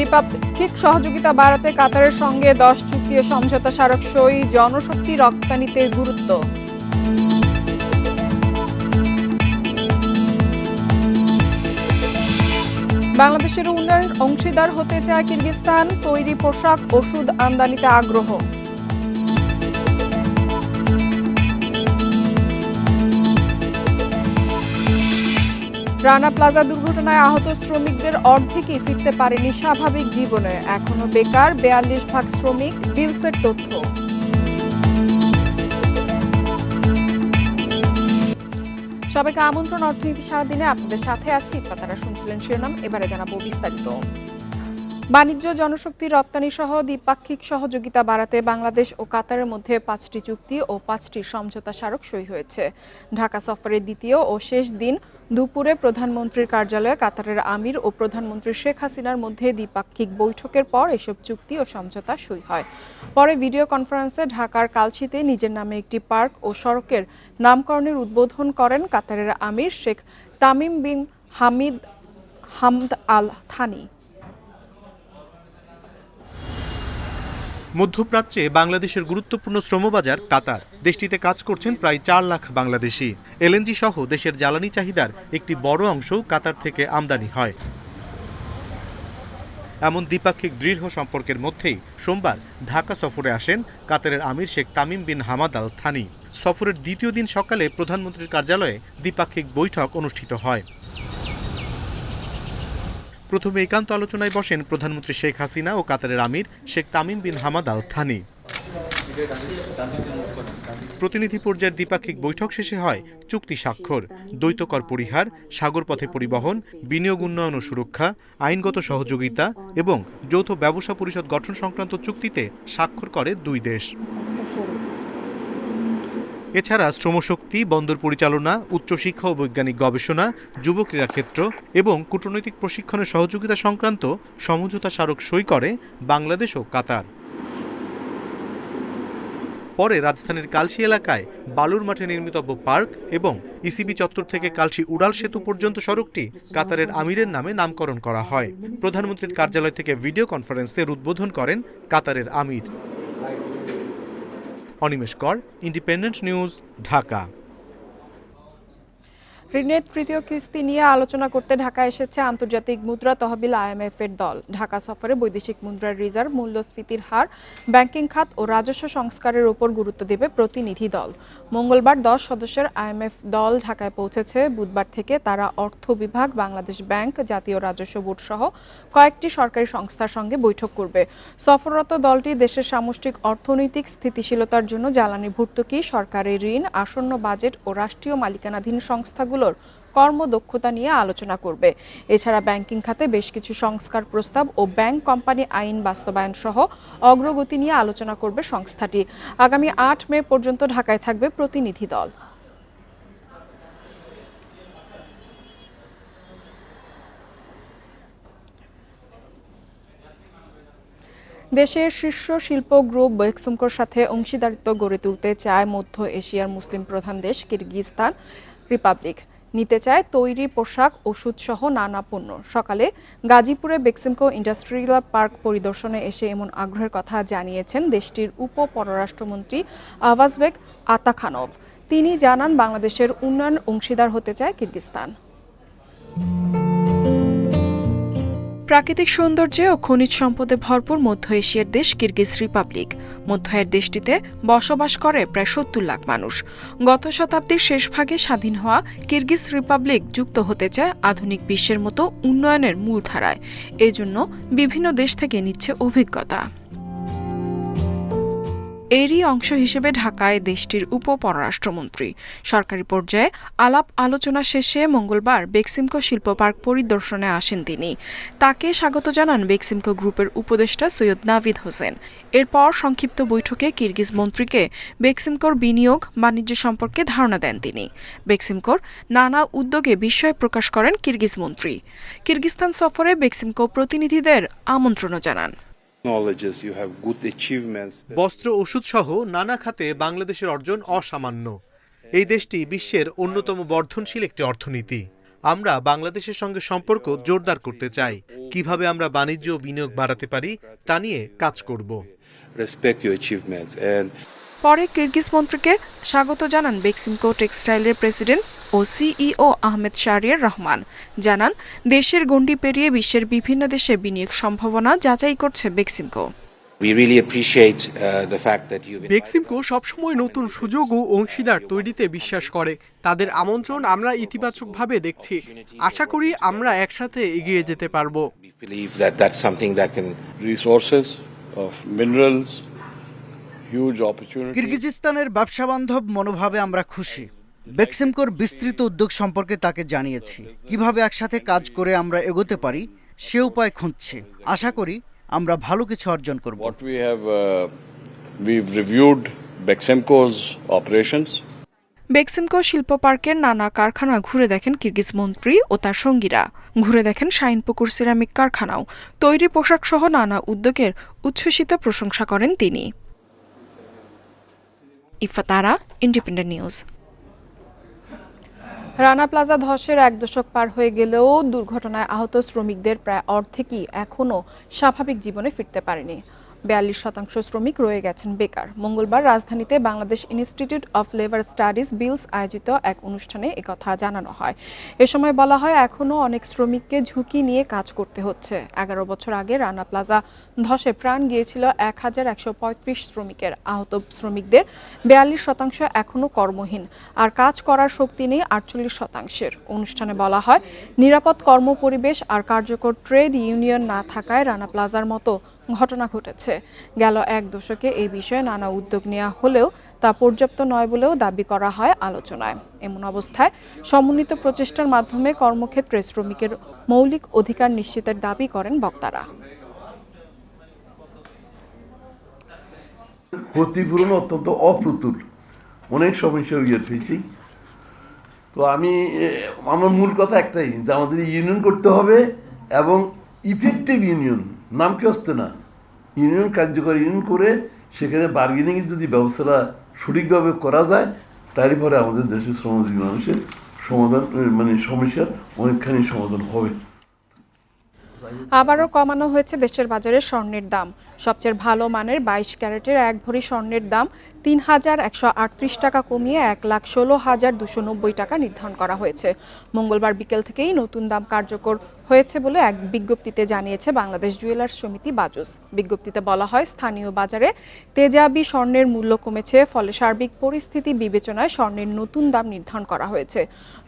দ্বিপাক্ষিক সহযোগিতা বাড়াতে কাতারের সঙ্গে 10 চুক্তি ও সমঝোতা স্মারক সই, জনশক্তি রপ্তানিতে গুরুত্ব। বাংলাদেশের উন্নয়নের অংশীদার হতে চায় কিরগিজস্তান, তৈরি পোশাক ওষুধ আমদানিতে আগ্রহ। রানা প্লাজা দুর্ঘটনায় আহত শ্রমিকদের অর্ধেকই ফিরতে পারেনি স্বাভাবিক জীবনে, এখনো বেকার 42% শ্রমিক, বিলসের তথ্য। সবাইকে আমন্ত্রণ অর্থনীতি সারাদিনে, আপনাদের সাথে আছি তারা শুনছিলেন শিরোনাম, এবারে জানাবো বিস্তারিত। বাণিজ্য, জনশক্তি রপ্তানি সহ দ্বিপাক্ষিক সহযোগিতা বাড়াতে বাংলাদেশ ও কাতারের মধ্যে 5টি চুক্তি ও 5টি সমঝোতা স্মারক সই হয়েছে। ঢাকা সফরের দ্বিতীয় ও শেষ দিন দুপুরে প্রধানমন্ত্রীর কার্যালয়ে কাতারের আমির ও প্রধানমন্ত্রী শেখ হাসিনার মধ্যে দ্বিপাক্ষিক বৈঠকের পর এসব চুক্তি ও সমঝোতা সই হয়। পরে ভিডিও কনফারেন্সে ঢাকার কালশিতে নিজের নামে একটি পার্ক ও সড়কের নামকরণের উদ্বোধন করেন কাতারের আমির শেখ তামিম বিন হামদ আল থানি। মধ্যপ্রাচ্যে বাংলাদেশের গুরুত্বপূর্ণ শ্রমবাজার কাতার। দেশটিতে কাজ করছেন প্রায় 4 লাখ বাংলাদেশি। এলএনজি সহ দেশের জ্বালানি চাহিদার একটি বড় অংশও কাতার থেকে আমদানি হয়। এমন দ্বিপাক্ষিক দৃঢ় সম্পর্কের মধ্যেই সোমবার ঢাকা সফরে আসেন কাতারের আমির Sheikh Tamim bin Hamad Al Thani. সফরের দ্বিতীয় দিন সকালে প্রধানমন্ত্রীর কার্যালয়ে দ্বিপাক্ষিক বৈঠক অনুষ্ঠিত হয়। প্রথমে একান্ত আলোচনায় বসেন প্রধানমন্ত্রী শেখ হাসিনা ও কাতারের আমির Sheikh Tamim bin Hamad Al Thani. প্রতিনিধি পর্যায়ের দ্বিপাক্ষিক বৈঠক শেষে হয় চুক্তি স্বাক্ষর। দ্বৈত কর পরিহার, সাগরপথে পরিবহন, বিনিয়োগ উন্নয়ন ও সুরক্ষা, আইনগত সহযোগিতা এবং যৌথ ব্যবসা পরিষদ গঠন সংক্রান্ত চুক্তিতে স্বাক্ষর করে দুই দেশ। এছাড়া শ্রমশক্তি, বন্দর পরিচালনা, উচ্চশিক্ষা ও বৈজ্ঞানিক গবেষণা, যুব ক্রীড়াক্ষেত্র এবং কূটনৈতিক প্রশিক্ষণের সহযোগিতা সংক্রান্ত সমঝোতা স্মারক সই করে বাংলাদেশ ও কাতার। পরে রাজধানীর কালশি এলাকায় বালুর মাঠে নির্মিতব্য পার্ক এবং ইসিবি চত্বর থেকে কালশি উড়াল সেতু পর্যন্ত সড়কটি কাতারের আমিরের নামে নামকরণ করা হয়। প্রধানমন্ত্রীর কার্যালয় থেকে ভিডিও কনফারেন্সের উদ্বোধন করেন কাতারের আমির। অনিমেষ কর, ইন্ডিপেন্ডেন্ট নিউজ, ঢাকা। ঋণের তৃতীয় কিস্তি নিয়ে আলোচনা করতে ঢাকা এসেছে আন্তর্জাতিক মুদ্রা তহবিল IMF এর দল। ঢাকা সফরে বৈদেশিক মুদ্রার রিজার্ভ, মূল্যস্ফীতির হার, ব্যাংকিং খাত ও রাজস্ব সংস্কারের উপর গুরুত্ব দেবে প্রতিনিধি দল। মঙ্গলবার 10 সদস্যের IMF দল ঢাকায় পৌঁছেছে। বুধবার থেকে তারা অর্থ বিভাগ, বাংলাদেশ ব্যাংক, জাতীয় রাজস্ব বোর্ড সহ কয়েকটি সরকারি সংস্থার সঙ্গে বৈঠক করবে। সফররত দলটি দেশের সামষ্টিক অর্থনৈতিক স্থিতিশীলতার জন্য জ্বালানি ভর্তুকি, সরকারি ঋণ, আসন্ন বাজেট ও রাষ্ট্রীয় মালিকানাধীন সংস্থাগুলোর কর্মদক্ষতা নিয়ে আলোচনা করবে। এছাড়া ব্যাংকিং খাতে বেশ কিছু সংস্কার প্রস্তাব ও ব্যাংক কোম্পানি আইন বাস্তবায়ন সহ অগ্রগতি নিয়ে আলোচনা করবে সংস্থাটি। আগামী 8 মে পর্যন্ত ঢাকায় থাকবে প্রতিনিধি দল। দেশের শীর্ষ শিল্প গ্রুপ বেক্সিমকোর সাথে অংশীদারিত্ব গড়ে তুলতে চায় মধ্য এশিয়ার মুসলিম প্রধান দেশ কিরগিজস্তান রিপাবলিক। নিতে চায় তৈরি পোশাক, ওষুধ সহ নানা পণ্য। সকালে গাজীপুরে বেক্সিমকো ইন্ডাস্ট্রিয়াল পার্ক পরিদর্শনে এসে এমন আগ্রহের কথা জানিয়েছেন দেশটির উপ পররাষ্ট্রমন্ত্রী আভাজবেক আতাখানভ। তিনি জানান, বাংলাদেশের উন্নয়ন অংশীদার হতে চায় কিরগিজস্তান। প্রাকৃতিক সৌন্দর্যে ও খনিজ সম্পদে ভরপুর মধ্য এশিয়ার দেশ কিরগিজ রিপাবলিক। মধ্য-এর দেশটিতে বসবাস করে প্রায় 70 লাখ মানুষ। গত শতাব্দীর শেষ ভাগে স্বাধীন হওয়া কিরগিজ রিপাবলিক যুক্ত হতে চায় আধুনিক বিশ্বের মতো উন্নয়নের মূলধারায়। এজন্য বিভিন্ন দেশ থেকে নিচ্ছে অভিজ্ঞতা। এরই অংশ হিসেবে ঢাকায় দেশটির উপ পররাষ্ট্রমন্ত্রী। সরকারি পর্যায়ে আলাপ আলোচনা শেষে মঙ্গলবার বেক্সিমকো শিল্প পার্ক পরিদর্শনে আসেন তিনি। তাকে স্বাগত জানান বেক্সিমকো গ্রুপের উপদেষ্টা সৈয়দ নাভিদ হোসেন। এরপর সংক্ষিপ্ত বৈঠকে কিরগিজ মন্ত্রীকে বেক্সিমকোর বিনিয়োগ বাণিজ্য সম্পর্কে ধারণা দেন তিনি। বেক্সিমকোর নানা উদ্যোগে বিস্ময় প্রকাশ করেন কিরগিজ মন্ত্রী। কিরগিজস্তান সফরে বেক্সিমকো প্রতিনিধিদের আমন্ত্রণও জানান। বস্ত্র, ওষুধ সহ নানা খাতে বাংলাদেশের অর্জন অসামান্য। এই দেশটি বিশ্বের অন্যতম বর্ধনশীল একটি অর্থনীতি। আমরা বাংলাদেশের সঙ্গে সম্পর্ক জোরদার করতে চাই। কিভাবে আমরা বাণিজ্য ও বিনিয়োগ বাড়াতে পারি তা নিয়ে কাজ করব। পরে কিরগিজ মন্ত্রীকে স্বাগত জানান বেক্সিমকো টেক্সটাইলের প্রেসিডেন্ট ও সিইও আহমেদ শাহরিয়ার রহমান। জানান, দেশের গণ্ডি পেরিয়ে বিশ্বের বিভিন্ন দেশে বিনিয়োগ সম্ভাবনা যাচাই করছে বেক্সিমকো। বেক্সিমকো সবসময় নতুন সুযোগ ও অংশীদার তৈরিতে বিশ্বাস করে। তাদের আমন্ত্রণ আমরা ইতিবাচকভাবে দেখছি। আশা করি আমরা একসাথে এগিয়ে যেতে পারবো। কিরগিজস্তানের ব্যবসা বান্ধব মনোভাবে আমরা খুশি। বেক্সিমকোর বিস্তৃত উদ্যোগ সম্পর্কে তাকে জানিয়েছি। কিভাবে একসাথে কাজ করে আমরা এগোতে পারি সে উপায় খুঁজছি। আশা করি আমরা ভালো কিছু অর্জন করব। বেক্সিমকো শিল্প পার্কের নানা কারখানা ঘুরে দেখেন কিরগিজ মন্ত্রী ও তার সঙ্গীরা। ঘুরে দেখেন শাহিনপুকুর সিরামিক কারখানাও। তৈরি পোশাক সহ নানা উদ্যোগের উচ্ছ্বসিত প্রশংসা করেন তিনি। ইফাতারা, ইন্ডিপেন্ডেন্ট নিউজ। রানা প্লাজা ধসের 1 দশক পার হয়ে গেলেও দুর্ঘটনায় আহত শ্রমিকদের প্রায় অর্ধেকই এখনও স্বাভাবিক জীবনে ফিরতে পারেনি। 42% শ্রমিক রয়ে গেছেন বেকার। মঙ্গলবার রাজধানীতে Bangladesh Institute of Labour Studies BILS আয়োজিত এক অনুষ্ঠানে একথা জানানো হয়। এ সময় বলা হয়, এখনও অনেক শ্রমিককে ঝুঁকি নিয়ে কাজ করতে হচ্ছে। 11 বছর আগে রানা প্লাজা ধসে প্রাণ গিয়েছিল 1135 শ্রমিকের। আহত শ্রমিকদের 42% এখনও কর্মহীন, আর কাজ করার শক্তি নেই 48%। অনুষ্ঠানে বলা হয়, নিরাপদ কর্মপরিবেশ আর কার্যকর ট্রেড ইউনিয়ন না থাকায় রানা প্লাজার মতো ঘটনা ঘটেছে। গেল 1 দশকে এই বিষয়ে নানা উদ্যোগ নেওয়া হলেও তা পর্যাপ্ত নয় বলেও দাবি করা হয় আলোচনায়। এমন অবস্থায় সমন্বিত প্রচেষ্টার মাধ্যমে কর্মক্ষেত্রে শ্রমিকের মৌলিক অধিকার নিশ্চিতের দাবি করেন বক্তারা। ক্ষতিপূরণ অত্যন্ত অপ্রতুল, অনেক সমস্যা হয়েছি। তো আমার মূল কথা একটাই, যে আমাদের ইউনিয়ন করতে হবে এবং ইফেক্টিভ ইউনিয়ন, নাম কি আসতে না, ইউনিয়ন কার্যকর ইউনিয়ন করে সেখানে বার্গেনিংয়ের যদি ব্যবস্থাটা সঠিকভাবে করা যায়, তারই পরে আমাদের দেশের শ্রমজীবী মানুষের সমাধান, সমস্যার অনেকখানি সমাধান হবে। আবারও কমানো হয়েছে দেশের বাজারে স্বর্ণের দাম। সবচেয়ে ভালো মানের 22 ক্যারেটের 1 ভরি স্বর্ণের দাম ৩,১৩৮ টাকা কমিয়ে ১,১৬,২৯০ টাকা নির্ধারণ করা হয়েছে। মঙ্গলবার বিকেল থেকেই নতুন দাম কার্যকর হয়েছে বলে এক বিজ্ঞপ্তিতে জানিয়েছে বাংলাদেশ জুয়েলার্স সমিতি বাজুস। বিজ্ঞপ্তিতে বলা হয়, স্থানীয় বাজারে তেজাবি স্বর্ণের মূল্য কমেছে, ফলে সার্বিক পরিস্থিতি বিবেচনায় স্বর্ণের নতুন দাম নির্ধারণ করা হয়েছে।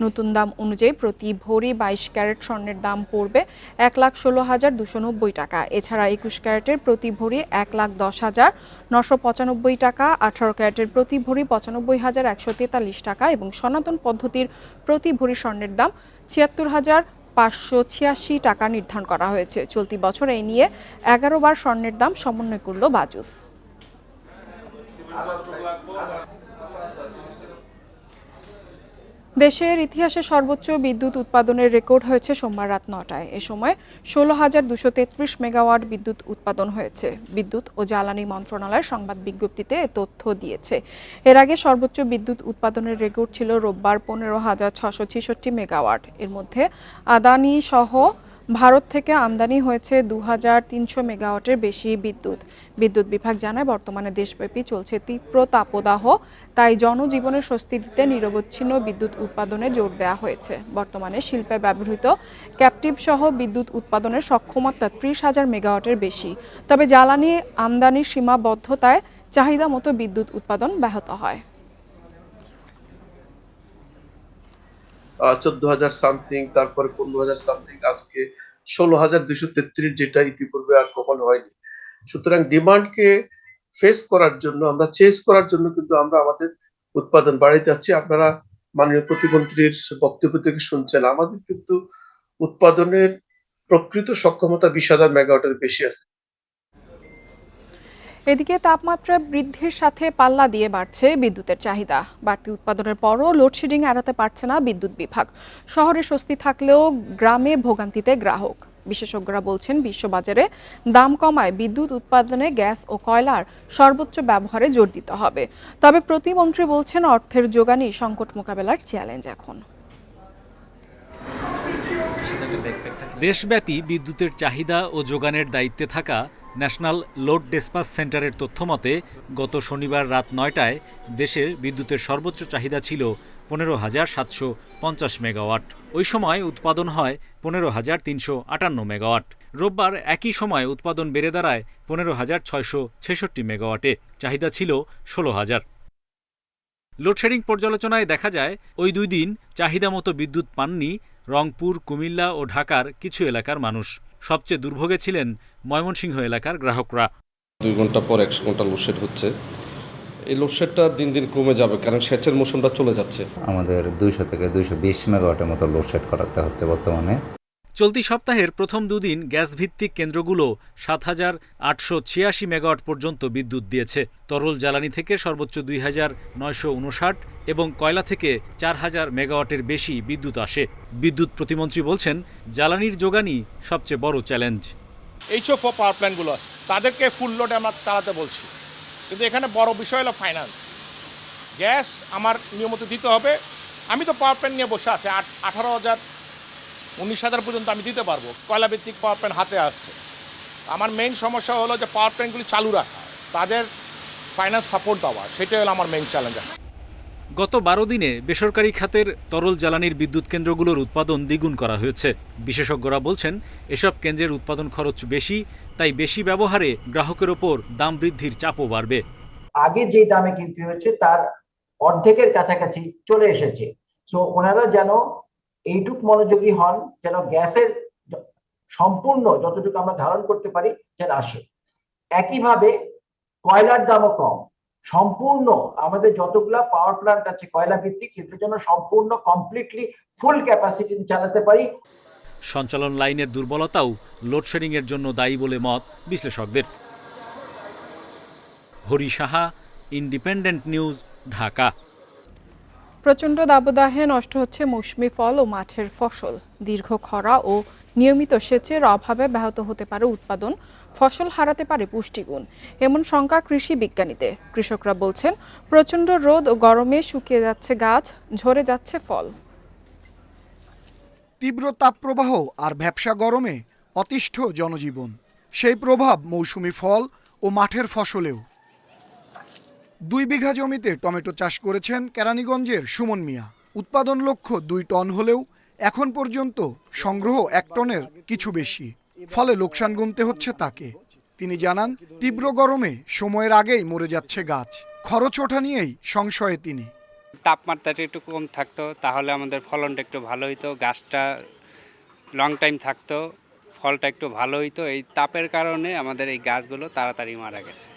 নতুন দাম অনুযায়ী প্রতি ভরি 22 ক্যারেট স্বর্ণের দাম পড়বে ১,১৬,২৯০ টাকা। এছাড়া 21 ক্যারেটের প্রতি ভরি ১,১০,৯৯৫ টাকা, 18 ক্যারেটের প্রতি ভরি ৯৫,১৪৩ টাকা এবং সনাতন পদ্ধতির প্রতি ভরি স্বর্ণের দাম ৭৬,৫৮৬ টাকা নির্ধারণ করা হয়েছে। চলতি বছর এই নিয়ে 11 বার স্বর্ণের দাম সমন্বয় করল বাজুস। দেশের ইতিহাসে সর্বোচ্চ বিদ্যুৎ উৎপাদনের রেকর্ড হয়েছে সোমবার রাত ৯টায়। এ সময় ১৬,২৩৩ মেগাওয়াট বিদ্যুৎ উৎপাদন হয়েছে। বিদ্যুৎ ও জ্বালানি মন্ত্রণালয় সংবাদ বিজ্ঞপ্তিতে এ তথ্য দিয়েছে। এর আগে সর্বোচ্চ বিদ্যুৎ উৎপাদনের রেকর্ড ছিল রোববার ১৫,৬৬৬ মেগাওয়াট। এর মধ্যে আদানি সহ ভারত থেকে আমদানি হয়েছে ২,৩০০ মেগাওয়াটের বেশি বিদ্যুৎ। বিদ্যুৎ বিভাগ জানায়, বর্তমানে দেশব্যাপী চলছে তীব্র তাপদাহ, তাই জনজীবনে স্বস্তি দিতে নিরবচ্ছিন্ন বিদ্যুৎ উৎপাদনে জোর দেওয়া হয়েছে। বর্তমানে শিল্পে ব্যবহৃত ক্যাপটিভ সহ বিদ্যুৎ উৎপাদনের সক্ষমতা ৩০,০০০ মেগাওয়াটের বেশি। তবে জ্বালানি আমদানির সীমাবদ্ধতায় চাহিদা মতো বিদ্যুৎ উৎপাদন ব্যাহত হয়। 14,000 সামথিং, তারপরে 15,000 সামথিং, আজকে 16,233, যেটা ইতিপূর্বে আর কখনো হয়নি। সুতরাং ডিমান্ডকে ফেস করার জন্য, আমরা চেস করার জন্য কিন্তু আমরা আমাদের উৎপাদন বাড়াইতে যাচ্ছি। আপনারা মাননীয় প্রতিমন্ত্রীর বক্তব্য থেকে শুনছেন, আমাদের কিন্তু উৎপাদনের প্রকৃত সক্ষমতা 20,000 মেগাওয়াটের বেশি আছে। এদিকে তাপমাত্রা বৃদ্ধির সাথে পাল্লা দিয়ে বাড়ছে বিদ্যুতের চাহিদা। বাড়তি উৎপাদনের পরও লোডশেডিং এড়াতে পারছে না বিদ্যুৎ বিভাগ। শহরে স্বস্তি থাকলেও গ্রামে ভোগান্তিতে গ্রাহক। বিশেষজ্ঞরা বলছেন, বিশ্ববাজারে দাম কমায় বিদ্যুৎ উৎপাদনে গ্যাস ও কয়লার সর্বোচ্চ ব্যবহারে জোর দিতে হবে। তবে প্রতিমন্ত্রী বলছেন, অর্থের যোগানই সংকট মোকাবেলার চ্যালেঞ্জ এখন। দেশব্যাপী বিদ্যুতের চাহিদা ও যোগানের দায়িত্বে থাকা ন্যাশনাল লোড ডিসপ্যাচ সেন্টারের তথ্যমতে গত শনিবার রাত ৯টায় দেশে বিদ্যুতের সর্বোচ্চ চাহিদা ছিল ১৫,৭৫০ মেগাওয়াট। ওই সময় উৎপাদন হয় ১৫,৩৫৮ মেগাওয়াট। রোববার একই সময় উৎপাদন বেড়ে দাঁড়ায় ১৫,৬৬৬ মেগাওয়াটে। চাহিদা ছিল ১৬,০০০। লোডশেডিং পর্যালোচনায় দেখা যায় ওই ২ দিন চাহিদা মতো বিদ্যুৎ পাননি রংপুর, কুমিল্লা ও ঢাকার কিছু এলাকার মানুষ। সবচেয়ে দুর্ভোগে ছিলেন ময়মনসিংহ এলাকার গ্রাহকরা। ২ ঘন্টা পর ১০০ ঘন্টা লোডশেড হচ্ছে। এই লোডশেডটা দিন দিন কমে যাবে, কারণ সেচের মৌসুমটা চলে যাচ্ছে। আমাদের ২০০ থেকে ২২০ মেগাওয়াটের মতো লোডশেড করাতে হচ্ছে বর্তমানে। চলতি সপ্তাহের প্রথম দুদিন গ্যাস ভিত্তিক কেন্দ্রগুলো ৭,৮৮৬ মেগাওয়াট পর্যন্ত বিদ্যুৎ দিয়েছে। তরল জ্বালানি থেকে সর্বোচ্চ ২,৯৫৯ এবং কয়লা থেকে ৪,০০০ মেগাওয়াটের বেশি বিদ্যুৎ আসে। বিদ্যুৎ প্রতিমন্ত্রী বলছেন, জ্বালানির যোগানই সবচেয়ে বড় চ্যালেঞ্জ। HO4 পাওয়ার প্ল্যান্টগুলো আছে, তাদেরকে ফুল লোডে আমরা চালাতে বলছি, কিন্তু এখানে বড় বিষয় হলো ফাইন্যান্স। গ্যাস আমার নিয়মিত দিতে হবে। আমি তো পাওয়ার প্ল্যান্ট নিয়ে বসে আছি, 18,000 19,000 পর্যন্ত আমি দিতে পারবো। কয়লা ভিত্তিক পাওয়ার প্ল্যান্ট হাতে আসছে। আমার মেইন সমস্যা হলো যে পাওয়ার প্ল্যান্টগুলি চালু রাখা, তাদের ফাইন্যান্স সাপোর্ট দেওয়া, সেটাই হলো আমার মেইন চ্যালেঞ্জ। গত ১২ দিনে বেসরকারি খাতের তরল জ্বালানির বিদ্যুৎ কেন্দ্রগুলোর উৎপাদন দ্বিগুণ করা হয়েছে। বিশেষজ্ঞরা বলছেন, এসব কেন্দ্রের উৎপাদন খরচ বেশি, তাই বেশি ব্যবহারে গ্রাহকের ওপর দাম বৃদ্ধির চাপও বাড়বে। আগে যে দামে কিনতে হয়েছে তার অর্ধেকের কাছাকাছি চলে এসেছে। সো ওনারা যেন এইটুক মনোযোগী হন, যেন গ্যাসের সম্পূর্ণ যতটুকু আমরা ধারণ করতে পারি যেন আসে। একইভাবে কয়লার দামও কম। সম্পূর্ণ আমাদের যতগুলা পাওয়ার প্ল্যান্ট আছে কয়লা ভিত্তিক, এগুলোর জন্য সম্পূর্ণ কমপ্লিটলি ফুল ক্যাপাসিটি চালাতে পারি। সঞ্চালন লাইনের দুর্বলতাও লোডশেডিংয়ের জন্য দায়ী বলে মত বিশ্লেষকদের। Hari Saha, independent news, Dhaka. প্রচণ্ড দাবদাহে নষ্ট হচ্ছে মৌসুমি ফল ও মাঠের ফসল। দীর্ঘ খরা ও নিয়মিত সেচের অভাবে ব্যাহত হতে পারে উৎপাদন, ফসল হারাতে পারে পুষ্টিগুণ, এমন শঙ্কা কৃষি বিজ্ঞানীদের। কৃষকরা বলছেন, প্রচণ্ড রোদ ও গরমে শুকিয়ে যাচ্ছে গাছ, ঝরে যাচ্ছে ফল। তীব্র তাপপ্রবাহ আর ভ্যাপসা গরমে অতিষ্ঠ জনজীবন। সেই প্রভাব মৌসুমি ফল ও মাঠের ফসলেও। 2 বিঘা জমিতে টমেটো চাষ করেছেন কেরানীগঞ্জের সুমন মিয়া। উৎপাদন লক্ষ্য 2 টন হলেও এখন পর্যন্ত সংগ্রহ 1 টনের কিছু বেশি, ফলে লোকসান গুনতে হচ্ছে তাকে। তিনি জানান, তীব্র গরমে সময়ের আগেই মরে যাচ্ছে গাছ। খরচ ওঠা নিয়েই সংশয়ে তিনি। তাপমাত্রাটা একটু কম থাকতো তাহলে আমাদের ফলনটা একটু ভালো হইতো, গাছটা লং টাইম থাকতো, ফলটা একটু ভালো হইতো। এই তাপের কারণে আমাদের এই গাছগুলো তাড়াতাড়ি মারা গেছে।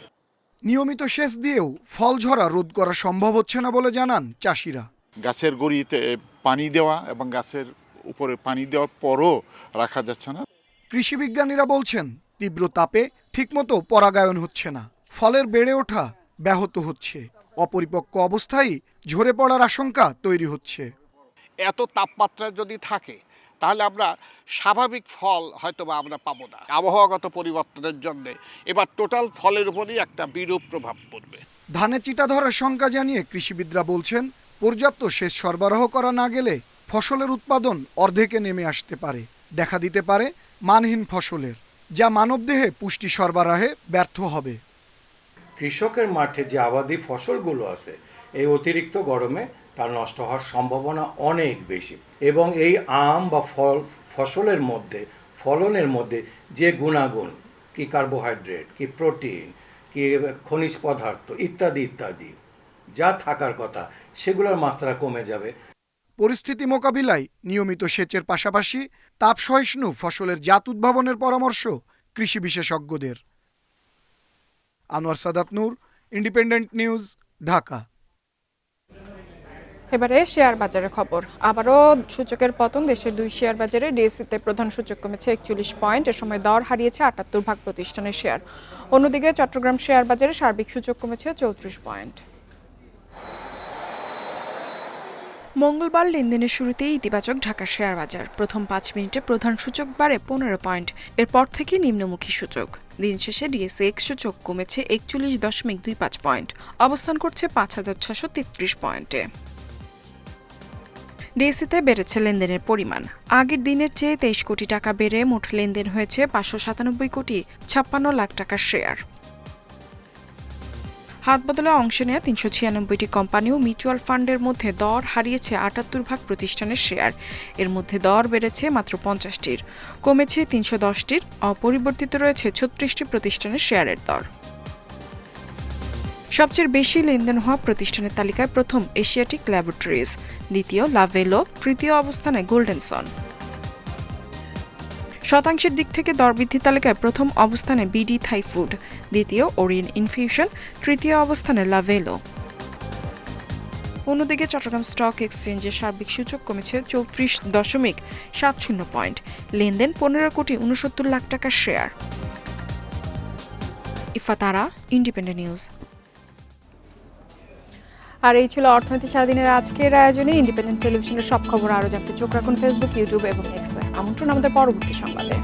নিয়মিত সেচ দিয়েও ফল ঝরা রোধ করা সম্ভব হচ্ছে না বলে জানান চাষিরা। গাছের গুঁড়িতে পানি দেওয়া এবং গাছের উপরে পানি দেওয়ার পরও রাখা যাচ্ছে না। কৃষি বিজ্ঞানীরা বলছেন, তীব্র তাপে ঠিকমতো পরাগায়ন হচ্ছে না, ফলের বেড়ে ওঠা ব্যাহত হচ্ছে, অপরিপক্ক অবস্থায় ঝরে পড়ার আশঙ্কা তৈরি হচ্ছে। এত তাপমাত্রা যদি থাকে তাহলে আমরা স্বাভাবিক ফল হয়তোবা আমরা পাবো না। আবহাওয়াগত পরিবর্তনের জন্য এবার টোটাল ফলের উপরই একটা বিরূপ প্রভাব পড়বে। ধানে চিটা ধরার শঙ্কা জানিয়ে কৃষিবিদরা বলছেন, পর্যাপ্ত সেচ সরবরাহ করা না গেলে ফসলের উৎপাদন অর্ধেকে নেমে আসতে পারে, দেখা দিতে পারে মানহীন ফসলের, যা মানবদেহে পুষ্টি সরবরাহে ব্যর্থ হবে। কৃষকের মাঠে যে আবাদি ফসলগুলো আছে, এই অতিরিক্ত গরমে তার নষ্ট হওয়ার সম্ভাবনা অনেক বেশি। এবং এই আম বা ফসলের মধ্যে, ফলনের মধ্যে যে গুণাগুণ, কি কার্বোহাইড্রেট, কি প্রোটিন, কি খনিজ পদার্থ ইত্যাদি ইত্যাদি যা থাকার কথা, সেগুলোর মাত্রা কমে যাবে। পরিস্থিতি মোকাবিলায় নিয়মিত সেচের পাশাপাশি তাপ সহিষ্ণু ফসলের জাত উদ্ভাবনের পরামর্শ কৃষি বিশেষজ্ঞদের। আনোয়ার সাদাত নূর, ইন্ডিপেন্ডেন্ট নিউজ, ঢাকা। এবারে শেয়ার বাজারের খবর। আবারও সূচকের পতন। দেশের 2 শেয়ার বাজারে ডিএসইতে প্রধান সূচক কমেছে 41 পয়েন্ট। এ সময় দর হারিয়েছে 78 ভাগ প্রতিষ্ঠানের শেয়ার। অন্যদিকে চট্টগ্রাম শেয়ার বাজারে সার্বিক সূচক কমেছে 34 পয়েন্ট। মঙ্গলবার লেনদেনের শুরুতেই ইতিবাচক ঢাকার শেয়ার বাজার। প্রথম 5 মিনিটে প্রধান সূচক বাড়ে 15 পয়েন্ট, এরপর থেকে নিম্নমুখী সূচক। দিন শেষে ডিএসইএক্স সূচক কমেছে 41.25 পয়েন্ট, অবস্থান করছে 5633 পয়েন্টে। ডিএসইতে বেড়েছে লেনদেনের পরিমাণ। আগের দিনের চেয়ে 23 কোটি টাকা বেড়ে মোট লেনদেন হয়েছে 597 কোটি 56 লাখ টাকার শেয়ার। হাত বদলে অংশ নেওয়া 396টি কোম্পানি ও মিউচুয়াল ফান্ডের মধ্যে দর হারিয়েছে 78 প্রতিষ্ঠানের শেয়ার। এর মধ্যে দর বেড়েছে মাত্র 50টির, কমেছে 310টির, অপরিবর্তিত রয়েছে 36টি প্রতিষ্ঠানের শেয়ারের দর। সবচেয়ে বেশি লেনদেন হওয়া প্রতিষ্ঠানের তালিকায় প্রথম এশিয়াটিক ল্যাবরেটরিজ, দ্বিতীয় লাভেলো, তৃতীয় অবস্থানে গোল্ডেনসন। শতাংশের দিক থেকে দরবৃদ্ধি তালিকায় প্রথম অবস্থানে বিডি থাই ফুড, দ্বিতীয় ওরিয়েন্ট ইনফিউশন, তৃতীয় অবস্থানে লাভেলো। অন্যদিকে চট্টগ্রাম স্টক এক্সচেঞ্জের সার্বিক সূচক কমেছে 34.70 পয়েন্ট, লেনদেন 15 কোটি 69 লাখ টাকার শেয়ার। ইফাতারা, independent news. আর এই ছিল অর্থনীতি সারাদিনের আজকের আয়োজনে। ইন্ডিপেন্ডেন্ট টেলিভিশনের সব খবর আরও জানতে চোখ রাখুন ফেসবুক, ইউটিউব এবং এক্সে। আমন্ত্রণ আমাদের পরবর্তী সংবাদে।